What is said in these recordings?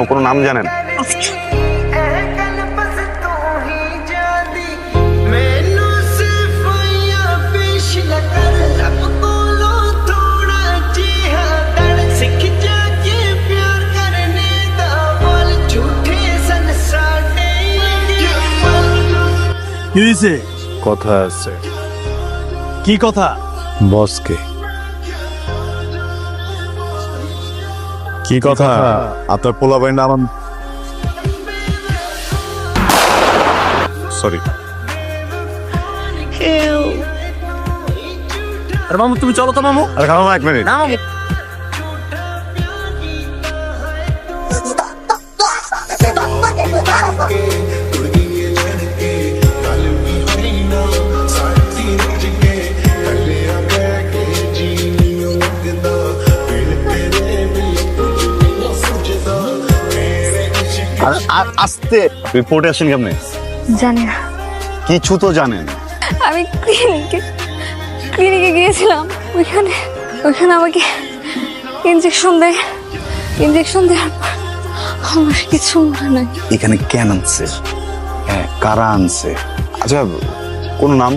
কোনো নাম জানেন? কথা আছে। কি কথা? বসকে কি কথা? আপনার পোলাপাইন আমার সরি। আরে মামু তুমি চলো তো মামু। আরে খাও এক মিনিট। না মামু। আস্তে রিপোর্টে আসেন কেমনে? জানি না, কিছু তো জানেন। আমি ক্লিনিকে গিয়েছিলাম, ওইখানে আমাকে ইঞ্জেকশন দেওয়ার পর আমার কিছু মনে নাই। এখানে কেন আনছে? হ্যাঁ, কারা আনছে? আচ্ছা, কোন নাম?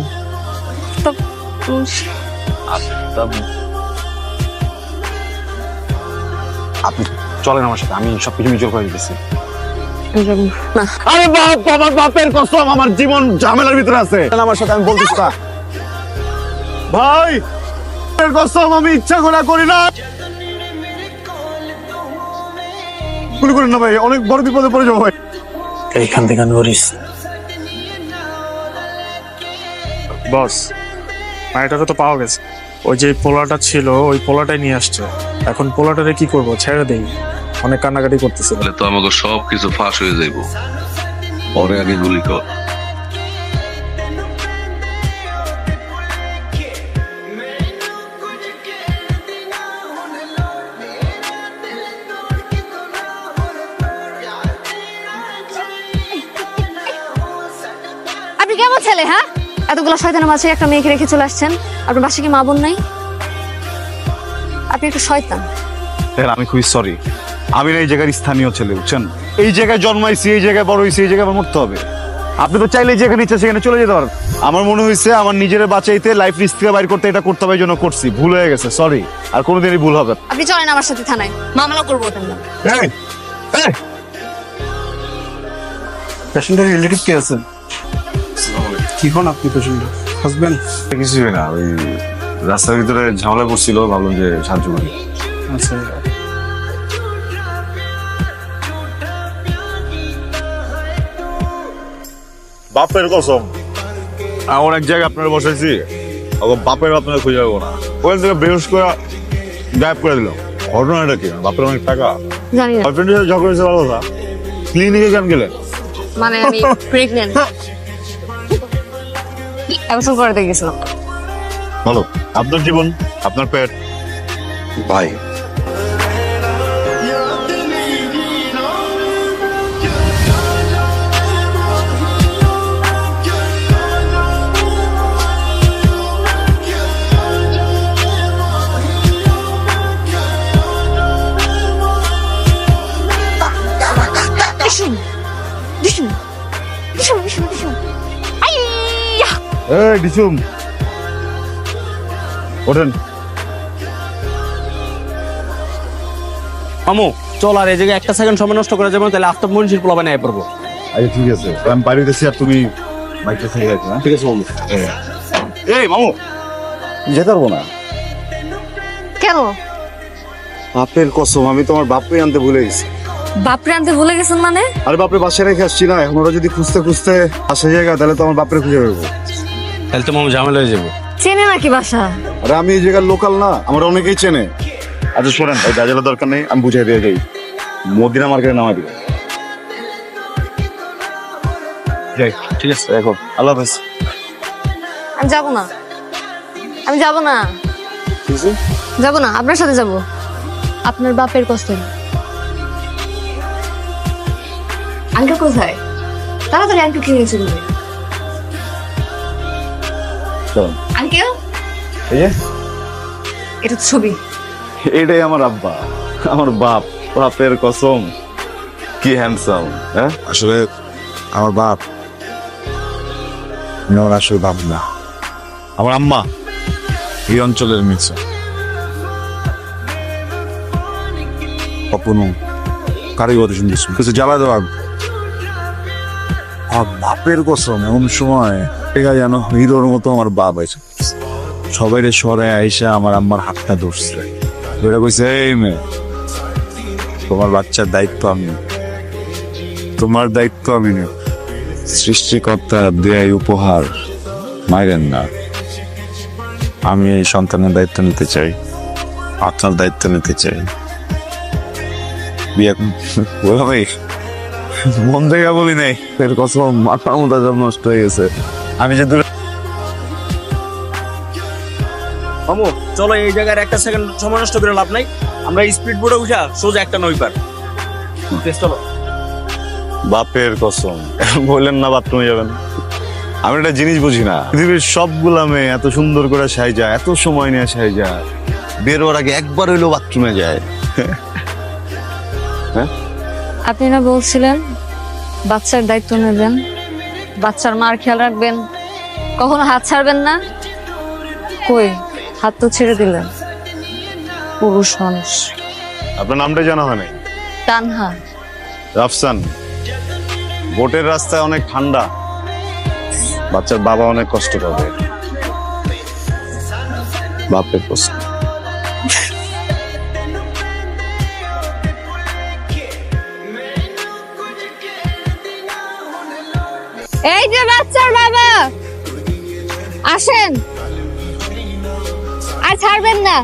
আপনি চলেন আমার সাথে, আমি সবকিছু মিউচুয়াল করে দিতেছি। আরে বাপ, আমার বাপের কসম, আমার জীবন ঝামেলার ভিতরে আছে। আমার সাথে আমি বলতেছি না ভাই, কসম আমি ইচ্ছা করি না। গুলি করেন না ভাই, অনেক বড় বিপদে পড়ে যাবো ভাই। এইখান থেকে নড়িস। বস, মাইটাকে তো পাওয়া গেছে। ওই যে পোলাটা ছিল, ওই পোলাটাই নিয়ে আসছে। এখন পোলাটারে কি করবো? ছেড়ে দেই। অনেক কান্নাকাটি করতেছে। তো আমাকে সবকিছু ফাঁস হয়ে যাইব। পরে আগে গুলি কর। আপনি কেমন ছেলে? হ্যাঁ, এতগুলো শয়তানের মাঝে একটা মেয়েকে রেখে চলে আসছেন। আপনার বাসায় কি মা বোন নাই? আপনি একটা শয়তান। আমি খুবই সরি, আমি না এই জায়গার স্থানীয় ছেলে, বুঝছেন? এই জায়গায় জন্মাইছি, এই জায়গায় বড় হয়েছি, এই জায়গায় আমার মরতে হবে। আপনি তো চাইলে যেখানে ইচ্ছা সেখানে চলে যেতে পারেন। আমার মনে হয়েছে আমার নিজের বাঁচাইতে, লাইফ রিস্ক থেকে বাইর করতে এটা করতে হবে, এই জন্য করছি। ভুল হয়ে গেছে, সরি। আর কোনোদিনই ভুল হবে না। আপনি চলেন আমার সাথে থানায়, মামলা করবো ওটার নামে। পেশেন্টের রিলেটিভ কে আছেন? কি কোন আপনি পেশেন্টের হাজবেন্ড? কিছুই না, ওই রাস্তার ভিতরে ঝামেলা করছিল, ভাবলাম যে সাহায্য করি। আচ্ছা, বাপের কসম, এমন এক জায়গায় আপনারা বসাইছি, বাপের আপনারা খুঁজে পাবো না। ওখান থেকে বেহুশ করে গায়েব করে দিলাম। ঘটনাটা কি? বাপের অনেক টাকা, জানি না। বয়ফ্রেন্ডের সাথে ঝগড়া হয়েছে, ভালো কথা। ক্লিনিকে কেন গেলেন? মানে আমি প্রেগনেন্ট, অ্যাবর্শন করাতে গেছিলাম। ভালো, আপনার জীবন, আপনার পেট। ভাই, এই ডিসুম, ওঠেন। আমু চল, আর এই জায়গায় একটা সেকেন্ড সময় নষ্ট করে যাবো, তাহলে আফতাব মনীষীর পোলা বানায় পড়বো। আচ্ছা ঠিক আছে, আমি বাড়ি গেছি আর তুমি বাইকটা থেকে গেছো না? ঠিক আছে মামু। এই মামু, যেতে পারবো না। কেন? বাপের কসম, আমি তোমার বাপরে আনতে ভুলে গেছি। বাপরে আনতে ভুলে গেছেন মানে? আরে বাপরে বাসায় রেখে আসছি না, এখন ওরা যদি খুঁজতে আসে জায়গা, তাহলে তো আমার বাপরে খুঁজে পাবো। তাহলে তো মামু ঝামেলা হয়ে যাবো। চেনে নাকি বাসা? আরে আমি এই জায়গার লোকাল না, আমার অনেকেই চেনে। আচ্ছা শোনেন, ভাই যাওয়ার দরকার নেই, আমি বুঝাই দিয়ে যাই। মদিনা মার্কেটে নামাই দিবেন। যাই, ঠিক আছে, দেখো, আল্লাহ হাফেজ। আমি যাবো না, যাবো না, আপনার সাথে যাবো। আপনার বাপের কষ্ট। আঙ্কেল কোথায়? তাড়াতাড়ি আঙ্কেল কি হয়েছে বলে। আঙ্কেল এই যে এটা তো ছবি। এটাই আমার আব্বা, আমার বাপের কসম, কি হ্যান্ডসাম। হ্যাঁ, আসলে আমার বাপ আমার আসলে বাপ না, আমার আম্মা এই অঞ্চলের মিছে কখনো কারিগরি শুনতেছি কিছু জ্বালা দেওয়া আমার বাপের কসম। এমন সময় টেকা যেন হিরোর মতো আমার বাপ আছে, সবাই সরে আইসা আমার আম্মার হাতটা ধরছে, ধরে কইছে এই মেয়ে তোমার বাচ্চার দায়িত্ব আমি, তোমার দায়িত্ব আমি নেব। সৃষ্টিকর্তা দেয় উপহার, মাইরেন না। আমি এই সন্তানের দায়িত্ব নিতে চাই, আপনার দায়িত্ব নিতে চাই। বিয়ে বলা ভাই মন থেকে বলি নাই, এর কসম মাথা মোটা সব নষ্ট হয়ে গেছে। আমি যে দূরে মামু চলো, এই জায়গার একটা সেকেন্ড সময় নষ্ট করে লাভ নাই। আমরা স্পিড বোর্ডে উঠা সোজা একটা নই পার। চলো। বাপের কসম, বললেন না বাথরুমে যাবেন। আমি একটা জিনিস বুঝি না, পৃথিবীর সবগুলা মেয়ে এত সুন্দর করে সাইজা, এত সময় নিয়ে সাইজা, বের হওয়ার আগে একবার হইলেও বাথরুমে যায়। আপনি না বলছিলেন বাচ্চার দায়িত্ব নেবেন, বাচ্চার মার খেয়াল রাখবেন, কখনো হাত ছাড়বেন না। কই, হাত তো ছেড়ে দিলেন। পুরুষ মানুষ। আপনার নামটা জানা হয় নাই? তানহা। রাফসান। বোটের রাস্তায় অনেক ঠান্ডা, বাচ্চার বাবা অনেক কষ্ট পাবে। বাপের কষ্ট। এই যে বাচ্চার বাবা, আসেন, আর ছাড়বেন না।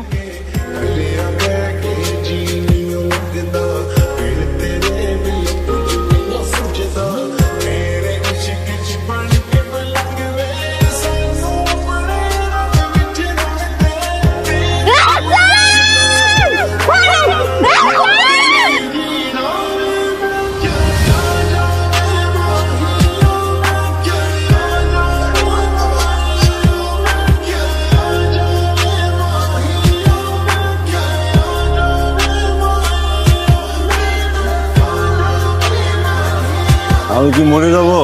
আমি কি মরে যাবো?